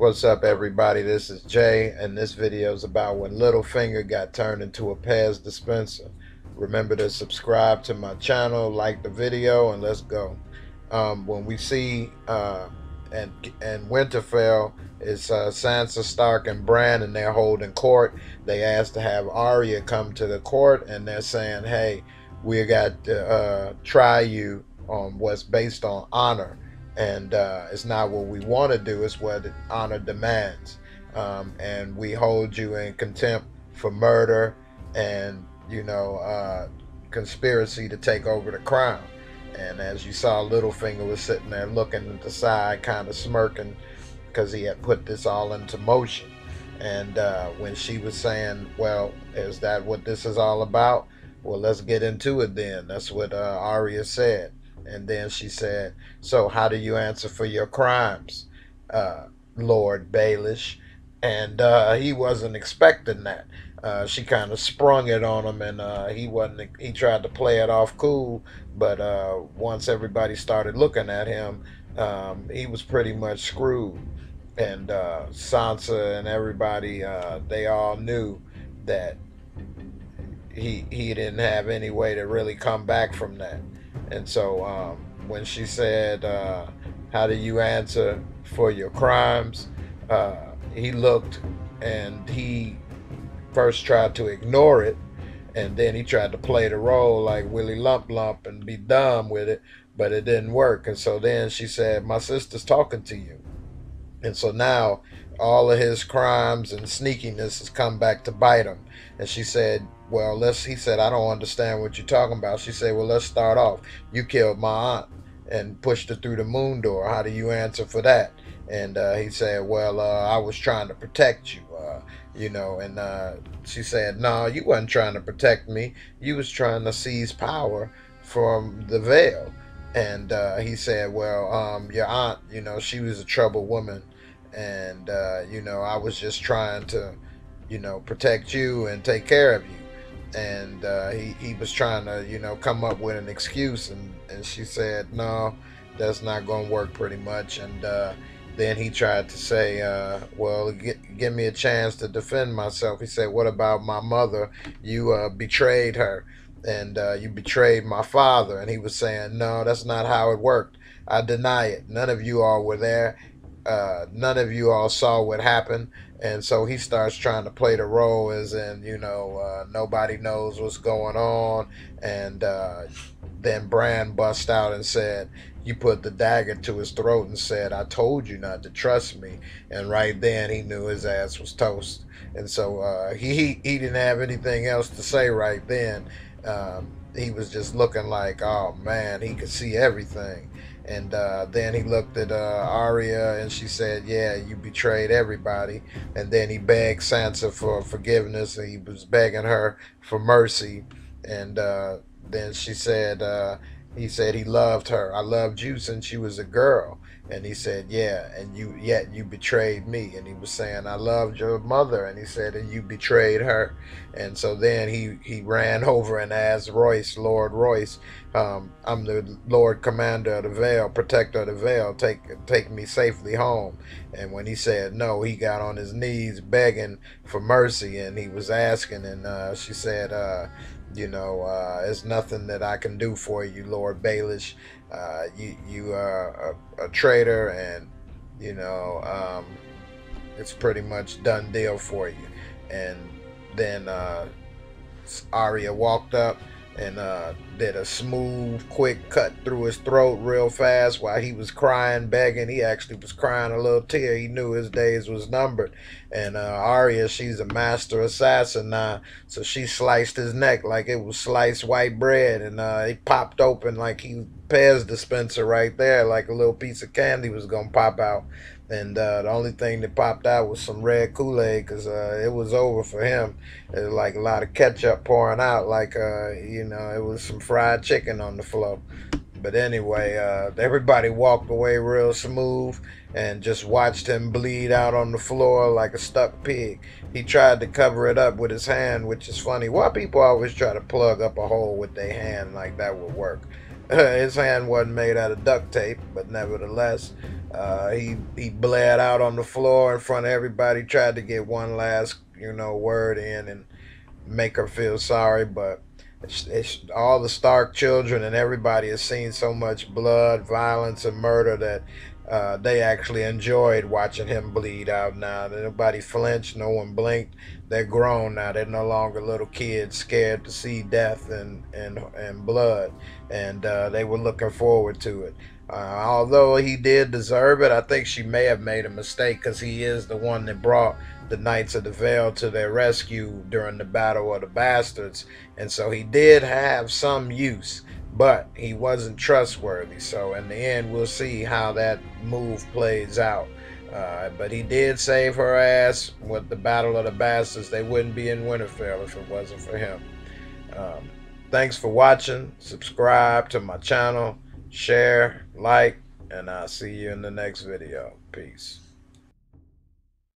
What's up, everybody? This is Jay, and this video is about when Littlefinger got turned into a Pez dispenser. Remember to subscribe to my channel, like the video, and let's go. When we see and Winterfell is Sansa Stark and Bran, and they're holding court. They asked to have Arya come to the court, and they're saying, "Hey, we got to try you on what's based on honor." And it's not what we want to do, it's what honor demands. And we hold you in contempt for murder and conspiracy to take over the crown. And as you saw, Littlefinger was sitting there looking at the side, kind of smirking, because he had put this all into motion. And when she was saying, well, is that what this is all about? Well, let's get into it then. That's what Arya said. And then she said, so how do you answer for your crimes, Lord Baelish? And he wasn't expecting that. She kind of sprung it on him, and he tried to play it off cool, but once everybody started looking at him, he was pretty much screwed. And Sansa and everybody, they all knew that he didn't have any way to really come back from that. And so when she said, how do you answer for your crimes? He looked, and he first tried to ignore it, and then he tried to play the role like Willie Lump Lump and be dumb with it, but it didn't work. And so then she said, my sister's talking to you. And so now all of his crimes and sneakiness has come back to bite him. And she said, well, he said, I don't understand what you're talking about. She said, well, let's start off. You killed my aunt and pushed her through the moon door. How do you answer for that? And he said, well, I was trying to protect you, and she said, no, you wasn't trying to protect me. You was trying to seize power from the veil. And he said, well, your aunt, she was a troubled woman. And, I was just trying to, protect you and take care of you. And he was trying to, come up with an excuse. And she said, no, that's not going to work pretty much. And then he tried to say, well, give me a chance to defend myself. He said, what about my mother? You betrayed her. And you betrayed my father. And he was saying, no, that's not how it worked. I deny it. None of you all were there. None of you all saw what happened. And so he starts trying to play the role as in, nobody knows what's going on. And then Bran bust out and said, you put the dagger to his throat and said, I told you not to trust me. And right then he knew his ass was toast. And so he didn't have anything else to say right then. He was just looking like, oh man, he could see everything. And then he looked at Arya, and she said, yeah, you betrayed everybody. And then he begged Sansa for forgiveness, and he was begging her for mercy. And then she said, he said he loved her. I loved you since she was a girl. And he said, yeah, and yet you betrayed me. And he was saying, I loved your mother. And he said, and you betrayed her. And so then he ran over and asked Royce, Lord Royce, I'm the Lord Commander of the Vale, Protector of the Vale, take me safely home. And when he said no, he got on his knees begging for mercy, and he was asking, and she said, it's nothing that I can do for you, Lord Baelish. You are a traitor, and it's pretty much done deal for you. And then Arya walked up and did a smooth, quick cut through his throat real fast while he was crying, begging. He actually was crying a little tear. He knew his days was numbered. And Arya, she's a master assassin now, so she sliced his neck like it was sliced white bread, and he popped open like he Pez dispenser right there, like a little piece of candy was gonna pop out. And the only thing that popped out was some red Kool-Aid, because it was over for him. It was like a lot of ketchup pouring out, like, it was some fried chicken on the floor. But anyway, everybody walked away real smooth and just watched him bleed out on the floor like a stuck pig. He tried to cover it up with his hand, which is funny. Why people always try to plug up a hole with their hand like that would work? His hand wasn't made out of duct tape, but nevertheless, he bled out on the floor in front of everybody. Tried to get one last, word in and make her feel sorry, but it's all the Stark children and everybody has seen so much blood, violence, and murder that they actually enjoyed watching him bleed out. Now nobody flinched, no one blinked. They're grown now. They're no longer little kids scared to see death and blood, and they were looking forward to it. Although he did deserve it, I think she may have made a mistake because he is the one that brought the Knights of the Vale to their rescue during the Battle of the Bastards, and so he did have some use, but he wasn't trustworthy. So in the end, we'll see how that move plays out. But he did save her ass with the Battle of the Bastards. They wouldn't be in Winterfell if it wasn't for him. Um, Thanks for watching. Subscribe to my channel, share, like, and I'll see you in the next video. Peace.